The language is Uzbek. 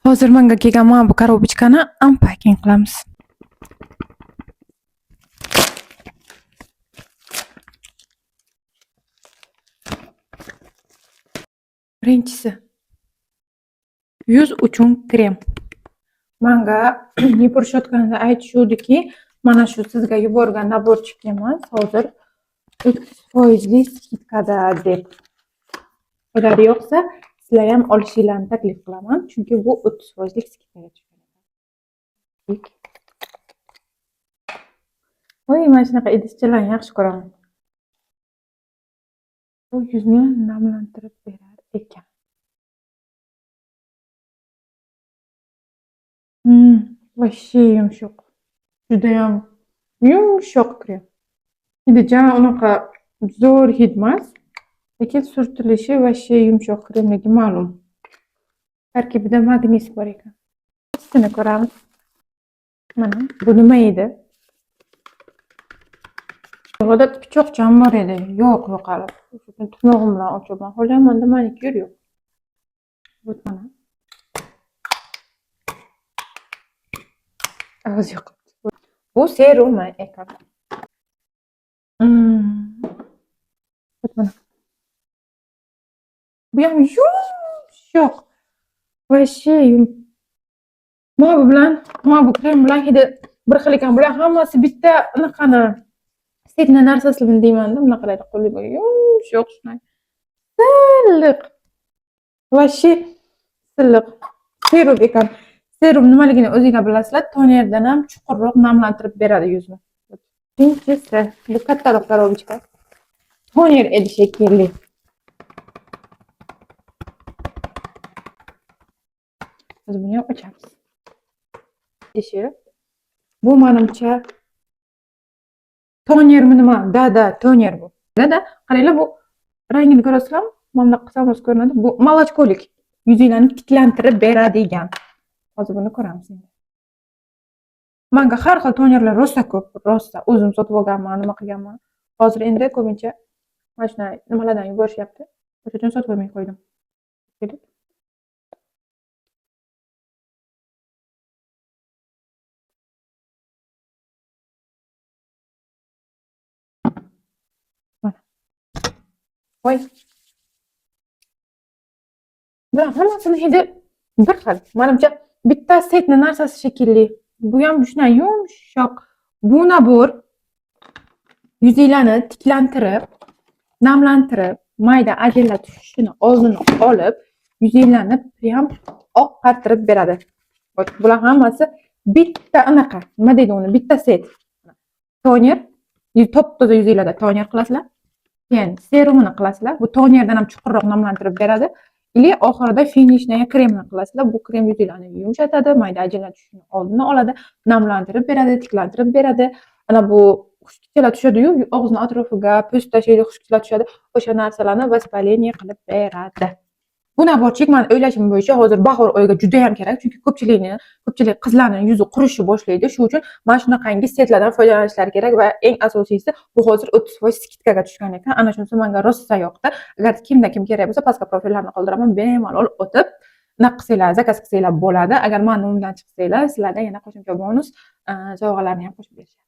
Hozir menga kelgan mana bu korobichkani unpacking qilamiz. Birinchisi yuz uchun krem. Menga yuborishayotganda aytishuvdiki, mana shu sizga yuborgan naborchik emas, hozir 30% skidkada deb. Agar yo'qsa, sizlar ham olishinglarni taklif qilaman, chunki bu 30% skidkaga tushadi. Voy, mana shunaqa idishchalarni yaxshi ko'raman. Bu yuzni namlantirib berar ekan. Вообще yumshoq. Judayam yumshoq krem. Hidi jana unaqa zo'r hid emas, lekin surtilishi вообще yumshoq kremligi ma'lum. Tarkibida magniz bor ekan. Ustini ko'ramiz. Mana bu nima edi? Odat pichoqcham bor edi. Yo'q yo'qolib. Tirnog'im bilan ochaman. Xo'jaman manikir yo'q. Bu mana. Og'iz yoqib. Bu serum ekan. Bu ham yumshoq. Вообще mana bu bilan, mana bu krem bilan hidi bir xil ekan. Bular hammasi bitta anaqani setni narsasini deyman-da, bunaqalarni qo'liga yumshoq shunday. Silliq. Вообще silliq. Serum ekan. Serum nimaligini o'zingizlar bilasizlar. Tonerdan ham chuqurroq namlantirib beradi yuzni. Birinchisi, bu kattaroq korobichka. Toner edi shekilli. Biz buni ham ochamiz. Ishi. Bu menimcha tonermi nima? Da, toner bu. Da, qaranglar, bu rangini ko'rasizlarmi? Mana qilsam o'z ko'rinadi. Bu молочколик. Yuzinglarni tiklantirib beradigan. Hozir buni ko'ramiz endi. Menga har xil tonerlar rosa ko'p, rosa o'zim sotib olganman, nima qilganman. Hozir endi ko'pincha mana shunday nimalardan yuborishyapti. O'sha uchun sotib olmay qo'ydim. Voy. Bular hammasini hidi bir xil. Menimcha bitta setni narsasi shekilli. Bu ham shunday yumshoq. Bu nabor yuzinglarni tiklantirib, namlantirib, mayda ajinlar tushishini oldini olib, yuzinglarni prям oqartirib beradi. Bular hammasi bitta anaqa, nima deydi uni, bitta set. Toner, top-toza yuzinglarda toner qilasizlar. Keyin serumini qilasizlar. Bu tonerdan ham chuqurroq namlantirib beradi. Или oxirida finishni kremni qilasizlar. Bu krem yuzinglarni yumshatadi, mayda ajinlar tushishini oldini oladi, namlantirib beradi, tiklantirib beradi. Ana bu xushkichalar tushadi-yu, og'izning atrofiga, po'st tashlaydi, xushkichalar tushadi. O'sha narsalarni vоспаление qilib beradi. Bu naborchik men o'ylashim bo'yicha hozir bahor oyiga juda ham kerak, chunki ko'pchilik qizlarning yuzi qurishni boshlaydi. Shuning uchun mana shunaqangi setlardan foydalanishlari kerak va eng asosiysi bu hozir 30% skidkaga tushgan ekan. Ana shunisi menga rosa yoqdi. Agar kimda kim kerak bo'lsa, pastga profillarni qoldiraman, bemalol o'tib naq qilsanglar, zakaz qilsanglar bo'ladi. Agar men undan chiqsanglar, sizlarga yana qo'shimcha bonus sovg'alarni ham qo'shib berishadi.